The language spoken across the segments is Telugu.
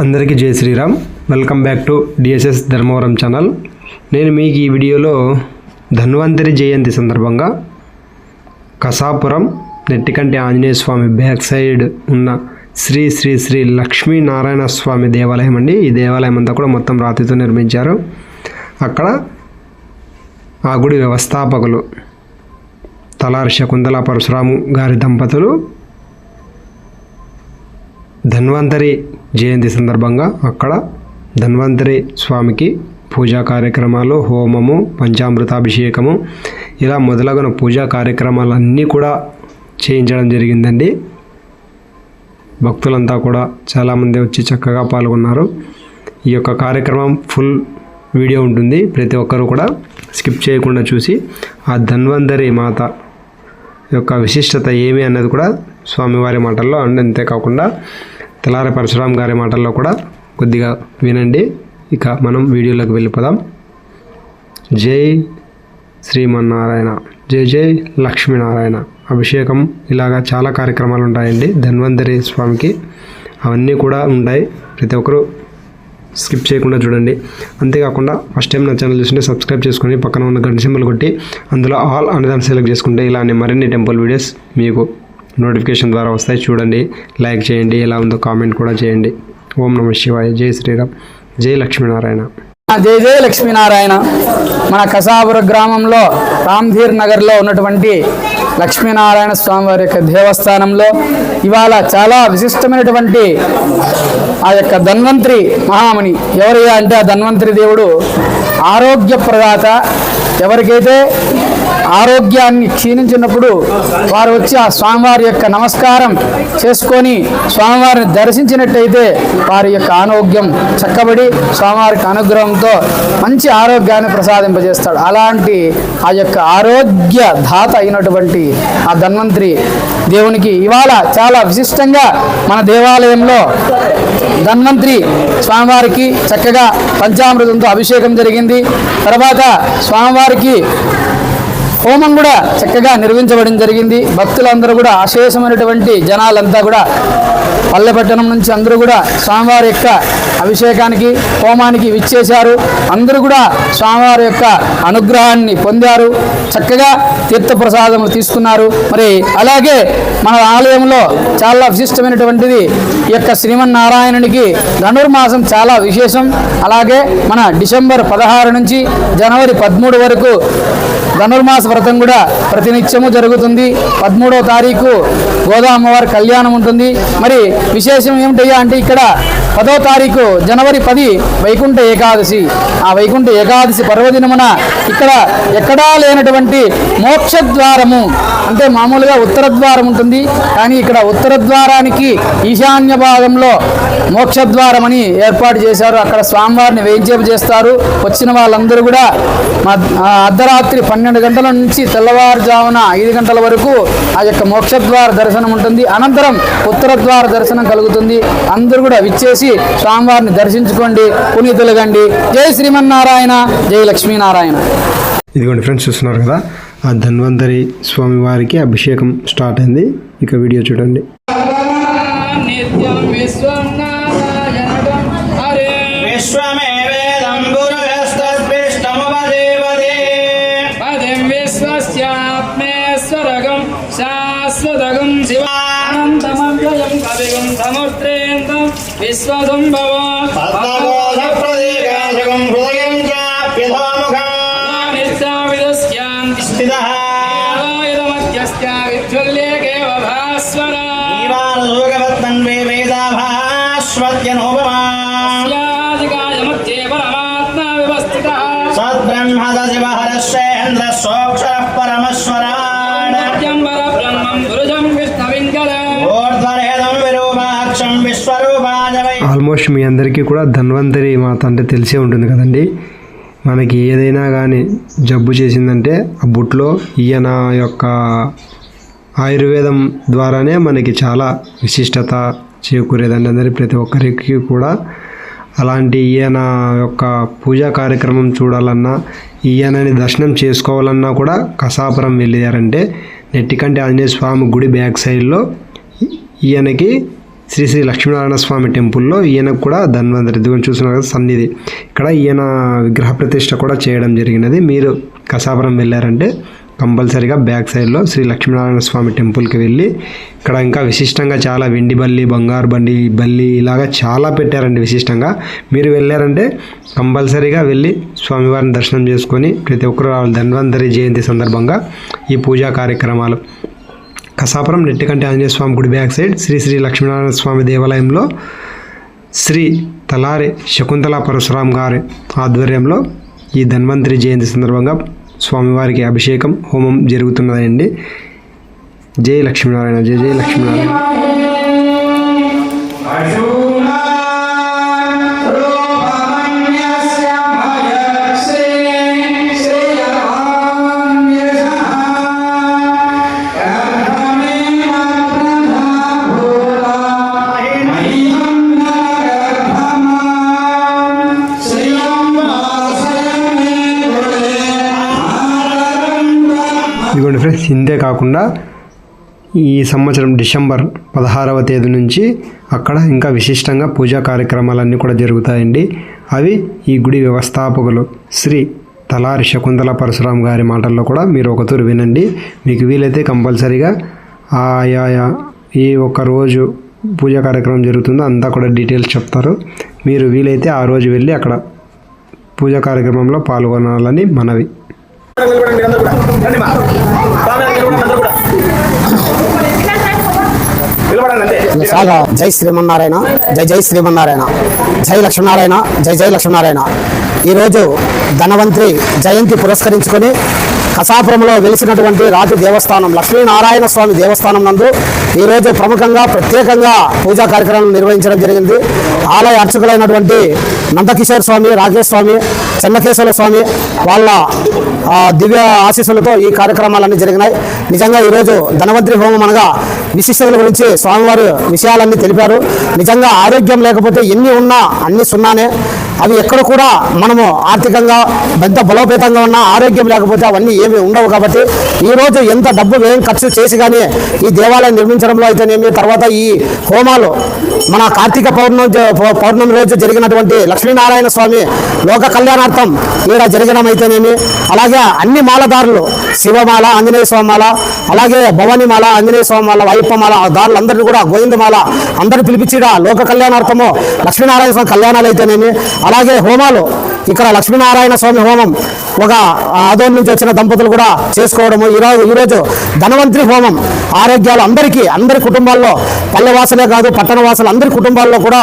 అందరికీ జై Sriram. Welcome back to DSS Dharmavaram channel. నేను మీకు ఈ వీడియోలో ధన్వంతరి జయంతి సందర్భంగా కసాపురం నెట్టికంటి ఆంజనేయ స్వామి బ్యాక్ సైడ్ ఉన్న శ్రీ శ్రీ శ్రీ లక్ష్మీనారాయణ స్వామి దేవాలయం అండి. ఈ దేవాలయం అంతా కూడా మొత్తం రాతితో నిర్మించారు. అక్కడ ఆ గుడి వ్యవస్థాపకులు తలారి శకుంతల పరశురాము గారి దంపతులు ధన్వంతరి జయంతి సందర్భంగా అక్కడ ధన్వంతరి స్వామికి పూజా కార్యక్రమాలు, హోమము, పంచామృతాభిషేకము ఇలా మొదలగున పూజా కార్యక్రమాలన్నీ కూడా చేయించడం జరిగిందండి. భక్తులంతా కూడా చాలామంది వచ్చి చక్కగా పాల్గొన్నారు. ఈ యొక్క కార్యక్రమం ఫుల్ వీడియో ఉంటుంది. ప్రతి ఒక్కరూ కూడా స్కిప్ చేయకుండా చూసి ఆ ధన్వంతరి మాత యొక్క విశిష్టత ఏమి అన్నది కూడా స్వామివారి మాటల్లో అంతేకాకుండా తలారి పరశురాం గారి మాటల్లో కూడా కొద్దిగా వినండి. ఇక మనం వీడియోలోకి వెళ్ళిపోదాం. జై శ్రీమన్నారాయణ, జై జై లక్ష్మీనారాయణ. అభిషేకం ఇలాగా చాలా కార్యక్రమాలు ఉంటాయండి ధన్వంతరి స్వామికి. అవన్నీ కూడా ఉంటాయి. ప్రతి ఒక్కరూ స్కిప్ చేయకుండా చూడండి. అంతేకాకుండా ఫస్ట్ టైం నా ఛానల్ చూస్తుంటే సబ్స్క్రైబ్ చేసుకొని పక్కన ఉన్న గంట సింబల్ కొట్టి అందులో ఆల్ అనేదాన్ని సెలెక్ట్ చేసుకుంటే ఇలానే మరిన్ని టెంపుల్ వీడియోస్ మీకు నోటిఫికేషన్ ద్వారా వస్తాయి. చూడండి, లైక్ చేయండి, ఎలా ఉందో కామెంట్ కూడా చేయండి. ఓం నమః శివాయ. జై శ్రీరామ్, జై లక్ష్మీనారాయణ. జై జై లక్ష్మీనారాయణ. మన కసాపుర గ్రామంలో రామ్ధీర్ నగర్లో ఉన్నటువంటి లక్ష్మీనారాయణ స్వామి వారి యొక్క దేవస్థానంలో ఇవాళ చాలా విశిష్టమైనటువంటి ఆ యొక్క ధన్వంతరి మహాముని ఎవరయ్యా అంటే ఆ ధన్వంతరి దేవుడు ఆరోగ్య ప్రదాత. ఎవరికైతే ఆరోగ్యాన్ని క్షీణించినప్పుడు వారు వచ్చి ఆ స్వామివారి యొక్క నమస్కారం చేసుకొని స్వామివారిని దర్శించినట్టయితే వారి యొక్క ఆరోగ్యం చక్కబడి స్వామివారికి అనుగ్రహంతో మంచి ఆరోగ్యాన్ని ప్రసాదింపజేస్తాడు. అలాంటి ఆ యొక్క ఆరోగ్య దాత అయినటువంటి ఆ ధన్వంతరి దేవునికి ఇవాళ చాలా విశిష్టంగా మన దేవాలయంలో ధన్వంతరి స్వామివారికి చక్కగా పంచామృతంతో అభిషేకం జరిగింది. తర్వాత స్వామివారికి హోమం కూడా చక్కగా నిర్వహించబడడం జరిగింది. భక్తులందరూ కూడా అశేషమైనటువంటి జనాలంతా కూడా పల్లెపట్టణం నుంచి అందరూ కూడా స్వామివారి యొక్క అభిషేకానికి, హోమానికి విచ్చేశారు. అందరూ కూడా స్వామివారి యొక్క అనుగ్రహాన్ని పొందారు. చక్కగా తీర్థప్రసాదములు తీసుకున్నారు. మరి అలాగే మన ఆలయంలో చాలా విశిష్టమైనటువంటిది ఈ యొక్క శ్రీమన్నారాయణునికి ధనుర్మాసం చాలా విశేషం. అలాగే మన డిసెంబర్ 16 నుంచి జనవరి 13 వరకు ధనుర్మాస వ్రతం కూడా ప్రతినిత్యము జరుగుతుంది. 13వ తారీఖు గోదామ్మవారి కళ్యాణం ఉంటుంది. మరి విశేషం ఏమిటయ్యా అంటే ఇక్కడ 10వ తారీఖు జనవరి 10 వైకుంఠ ఏకాదశి. ఆ వైకుంఠ ఏకాదశి పర్వదినమున ఇక్కడ ఎక్కడా లేనటువంటి మోక్షద్వారము అంటే మామూలుగా ఉత్తర ద్వారం ఉంటుంది, కానీ ఇక్కడ ఉత్తర ద్వారానికి ఈశాన్య భాగంలో మోక్షద్వారం అని ఏర్పాటు చేశారు. అక్కడ స్వామివారిని వేయించేపు చేస్తారు. వచ్చిన వాళ్ళందరూ కూడా అర్ధరాత్రి 12 గంటల నుంచి తెల్లవారుజామున 5 గంటల వరకు ఆ యొక్క మోక్షద్వార దర్శనం ఉంటుంది. అనంతరం ఉత్తర ద్వార దర్శనం కలుగుతుంది. అందరూ కూడా విచ్చేసి స్వామివారిని దర్శించుకోండి, పునీతులుగండి. జై శ్రీమన్నారాయణ, జై లక్ష్మీనారాయణ. ఇదిగోండి ఫ్రెండ్స్, చూస్తున్నారు కదా ఆ ధన్వంతరి స్వామి వారికి అభిషేకం స్టార్ట్ అయింది. ఇక వీడియో చూడండి. శాశ్వతగం శివానందమవ్యయం కవిగం సముద్రేంతం విశ్వసంభవ పద్మబోధప్రదీకాశకం హృదయం చాప్యధోముఖం నిశ్చావిదస్యాంతి స్థితః ఆయుధమధ్యస్థ విద్యుల్లేకేవ భాస్వర ఈవానలోకవత్మన్వే వేదాభాస్వత్యనోపమా స్యాదికాయ మధ్యే పరమాత్మా వివస్థితః సద్బ్రహ్మద శివహరశ్రేంద్ర సోక్షరః పరమేశ్వర ఆల్మోస్ట్ మీ అందరికీ కూడా ధన్వంతరి మాత అంటే తెలిసే ఉంటుంది కదండి. మనకి ఏదైనా కానీ జబ్బు చేసిందంటే ఆ బుట్లో ఈయన యొక్క ఆయుర్వేదం ద్వారానే మనకి చాలా విశిష్టత చేకూరేదండి. అందరి ప్రతి ఒక్కరికి కూడా అలాంటి ఈయన యొక్క పూజా కార్యక్రమం చూడాలన్నా, ఈయనని దర్శనం చేసుకోవాలన్నా కూడా కసాపురం వెళ్ళారంటే నెట్టికంటి ఆంజనేయ స్వామి గుడి బ్యాక్ సైడ్లో ఈయనకి శ్రీ శ్రీ లక్ష్మీనారాయణ స్వామి టెంపుల్లో ఈయనకు కూడా ధన్వంతరి ఇదిగోని చూస్తున్నారు కదా సన్నిధి. ఇక్కడ ఈయన విగ్రహ ప్రతిష్ఠ కూడా చేయడం జరిగినది. మీరు కసాపురం వెళ్ళారంటే కంపల్సరీగా బ్యాక్ సైడ్లో శ్రీ లక్ష్మీనారాయణ స్వామి టెంపుల్కి వెళ్ళి ఇక్కడ ఇంకా విశిష్టంగా చాలా వెండి బల్లి, బంగారు బల్లి ఇలాగా చాలా పెట్టారండి విశిష్టంగా. మీరు వెళ్ళారంటే కంపల్సరీగా వెళ్ళి స్వామివారిని దర్శనం చేసుకొని ప్రతి ఒక్కరు రావాలి. ధన్వంతరి జయంతి సందర్భంగా ఈ పూజా కార్యక్రమాలు కసాపురం నెట్టికంటి ఆంజనేయ స్వామి గుడి బ్యాక్ సైడ్ శ్రీ శ్రీ లక్ష్మీనారాయణ స్వామి దేవాలయంలో శ్రీ తలారి శకుంతల పరశురాం గారి ఆధ్వర్యంలో ఈ ధన్వంతరి జయంతి సందర్భంగా స్వామివారికి అభిషేకం హోమం జరుగుతున్నదండి. జై లక్ష్మీనారాయణ, జై జై లక్ష్మీనారాయణ. ఇదిగోండి ఫ్రెండ్స్, ఇంతే కాకుండా ఈ సంవత్సరం డిసెంబర్ 16వ తేదీ నుంచి అక్కడ ఇంకా విశిష్టంగా పూజా కార్యక్రమాలన్నీ కూడా జరుగుతాయండి. అవి ఈ గుడి వ్యవస్థాపకులు శ్రీ తలారి శకుంతల పరశురాం గారి మాటల్లో కూడా మీరు ఒకతూరు వినండి. మీకు వీలైతే కంపల్సరీగా ఆయా ఈ ఒక్క రోజు పూజా కార్యక్రమం జరుగుతుందో అంతా కూడా డీటెయిల్స్ చెప్తారు. మీరు వీలైతే ఆ రోజు వెళ్ళి అక్కడ పూజా కార్యక్రమంలో పాల్గొనాలని మనవి. జై శ్రీమన్నారాయణ, జై జై శ్రీమన్నారాయణ, జై లక్ష్మీనారాయణ, జై జై లక్ష్మీనారాయణ. ఈరోజు ధన్వంతరి జయంతి పురస్కరించుకొని కసాపురంలో వెలిసినటువంటి రాతి దేవస్థానం లక్ష్మీనారాయణ స్వామి దేవస్థానం నందు ఈరోజు ప్రత్యేకంగా పూజా కార్యక్రమాలు నిర్వహించడం జరిగింది. ఆలయ అర్చకులైనటువంటి నందకిషోర్ స్వామి, రాకేష్ స్వామి, చెన్నకేశ్వర స్వామి వాళ్ళ దివ్య ఆశీస్సులతో ఈ కార్యక్రమాలన్నీ జరిగినాయి. నిజంగా ఈరోజు ధన్వంతరి హోమం అనగా విశిష్టతల గురించి స్వామివారు విషయాలన్నీ తెలిపారు. నిజంగా ఆరోగ్యం లేకపోతే ఎన్ని ఉన్నా అన్ని సున్నానే. అవి ఎక్కడ కూడా మనము ఆర్థికంగా పెద్ద బలోపేతంగా ఉన్నా ఆరోగ్యం లేకపోతే అవన్నీ ఏమి ఉండవు. కాబట్టి ఈరోజు ఎంత డబ్బు వ్యయం ఖర్చు చేసి కానీ ఈ దేవాలయం నిర్మించడంలో అయితేనేమి, తర్వాత ఈ హోమాలు మన కార్తీక పౌర్ణమి రోజు జరిగినటువంటి లక్ష్మీనారాయణ స్వామి లోక కళ్యాణార్థం ఇక్కడ జరగడం అయితేనేమి, అలాగే అన్ని మాలదారులు శివమాల, ఆంజనేయ స్వామి మాల, అలాగే భవానీమాల, ఆంజనేయ స్వామి మాల, వైప్పమాల దారులందరినీ కూడా గోవిందమాల అందరూ పిలిపించి లోక కళ్యాణార్థము లక్ష్మీనారాయణ స్వామి కళ్యాణాలు అయితేనేమి, అలాగే హోమాలు ఇక్కడ లక్ష్మీనారాయణ స్వామి హోమం ఒక ఆదోన్ నుంచి వచ్చిన దంపతులు కూడా చేసుకోవడము. ఈరోజు ధన్వంతరి హోమం ఆరోగ్యాలు అందరి కుటుంబాల్లో, పల్లెవాసులే కాదు పట్టణవాసులు అందరి కుటుంబాల్లో కూడా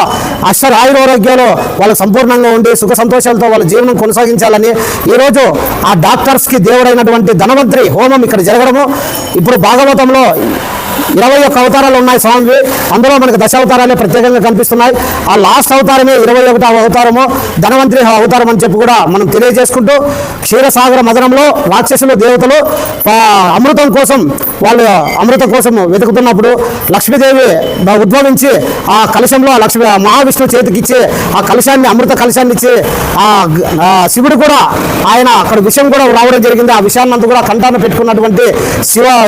ఆయురారోగ్యాలు వాళ్ళు సంపూర్ణంగా ఉండి సుఖ సంతోషాలతో వాళ్ళ జీవనం కొనసాగించాలని ఈరోజు ఆ డాక్టర్స్కి దేవుడైనటువంటి ధన్వంతరి హోమం ఇక్కడ జరగడము. ఇప్పుడు భాగవతంలో 21 అవతారాలు ఉన్నాయి స్వామివి. అందులో మనకు దశావతారాలే ప్రత్యేకంగా కనిపిస్తున్నాయి. ఆ లాస్ట్ అవతారమే 21వ అవతారము ధన్వంతరి అవతారం అని చెప్పి కూడా మనం తెలియజేసుకుంటూ, క్షీరసాగర మదనంలో రాక్షసులు దేవతలు అమృతం కోసం వెతుకుతున్నప్పుడు లక్ష్మీదేవి ఉద్భవించి ఆ కలశంలో మహావిష్ణువు చేతికిచ్చి ఆ కలశాన్ని అమృత కలశాన్ని ఇచ్చి ఆ శివుడు కూడా ఆయన అక్కడ విషయం కూడా రావడం జరిగింది. ఆ విషయాన్ని అంతా కూడా కంఠాన పెట్టుకున్నటువంటి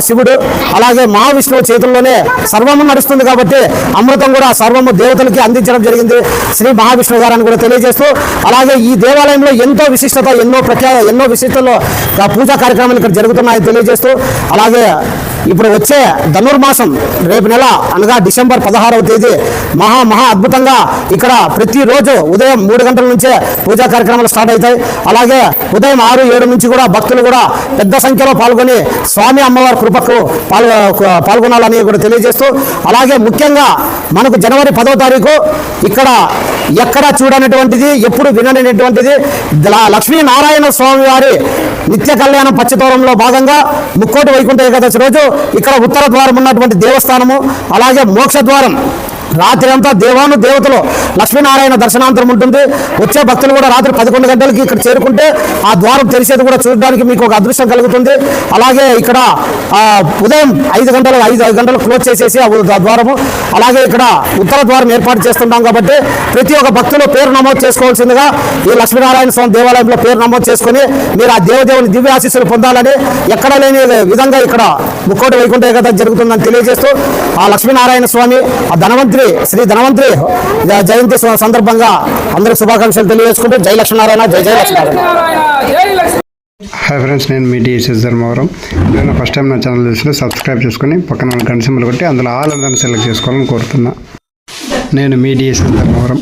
శివుడు, అలాగే మహావిష్ణువు చేతుల్లోనే సర్వము నడుస్తుంది కాబట్టి అమృతం కూడా సర్వము దేవతలకి అందించడం జరిగింది శ్రీ మహావిష్ణువు గారని కూడా తెలియజేస్తూ, అలాగే ఈ దేవాలయంలో ఎంతో విశిష్టత, ఎన్నో విశిష్టలో పూజా కార్యక్రమాలు ఇక్కడ జరుగుతున్నాయని తెలియజేస్తూ, అలాగే ఇప్పుడు వచ్చే ధనుర్మాసం రేపు నెల అనగా డిసెంబర్ 16వ తేదీ మహా అద్భుతంగా ఇక్కడ ప్రతిరోజు ఉదయం 3 గంటల నుంచే పూజా కార్యక్రమాలు స్టార్ట్ అవుతాయి. అలాగే ఉదయం 6, 7 నుంచి కూడా భక్తులు కూడా పెద్ద సంఖ్యలో పాల్గొని స్వామి అమ్మవారి కృపకు పాల్గొనాలని కూడా తెలియజేస్తూ, అలాగే ముఖ్యంగా మనకు జనవరి 10వ తారీఖు ఇక్కడ ఎక్కడ చూడనటువంటిది, ఎప్పుడు విననటువంటిది లక్ష్మీనారాయణ స్వామి వారి నిత్య కళ్యాణం పచ్చతోరంలో భాగంగా ముక్కోటి వైకుంఠ ఏకాదశి రోజు ఇక్కడ ఉత్తర ద్వారం ఉన్నటువంటి దేవస్థానము, అలాగే మోక్ష ద్వారం రాత్రి అంతా దేవతలు లక్ష్మీనారాయణ దర్శనాంతరం ఉంటుంది. వచ్చే భక్తులు కూడా రాత్రి 11 గంటలకి ఇక్కడ చేరుకుంటే ఆ ద్వారం తెరిచేది కూడా చూడడానికి మీకు ఒక అదృష్టం కలుగుతుంది. అలాగే ఇక్కడ ఉదయం 5 గంటలు క్లోజ్ చేసేసి ఆ ద్వారము, అలాగే ఇక్కడ ఉత్తర ద్వారం ఏర్పాటు చేస్తుంటాం కాబట్టి ప్రతి ఒక్క భక్తులు పేరు నమోదు చేసుకోవాల్సిందిగా ఈ లక్ష్మీనారాయణ స్వామి దేవాలయంలో పేరు నమోదు చేసుకుని మీరు ఆ దేవదేవుని దివ్య ఆశీస్సులు పొందాలని ఎక్కడ లేని విధంగా ఇక్కడ ముక్కోటి వైకుంఠ ఏకాదశి జరుగుతుందని తెలియజేస్తూ, ఆ లక్ష్మీనారాయణ స్వామి ఆ ధన్వంతరి ధన్వంతరి శ్రీ ధన్వంతరి జయంతి సందర్భంగా అందరికి శుభాకాంక్షలు తెలియజేసుకుంటూ జై లక్ష్మీనారాయణ, జై జై లక్ష్మీనారాయణ. హాయ్ ఫ్రెండ్స్, నేను మీ డిఎస్ఎస్ ధర్మవరం. నేను ఫస్ట్ టైం నా ఛానల్ చూస్తే సబ్స్క్రైబ్ చేసుకొని పక్కన ఉన్న గంట సింబల్ కొట్టి అందులో ఆల్ అందరిని సెలెక్ట్ చేసుకోవాలని కోరుతున్నా. నేను మీ డిఎస్ఎస్ ధర్మవరం.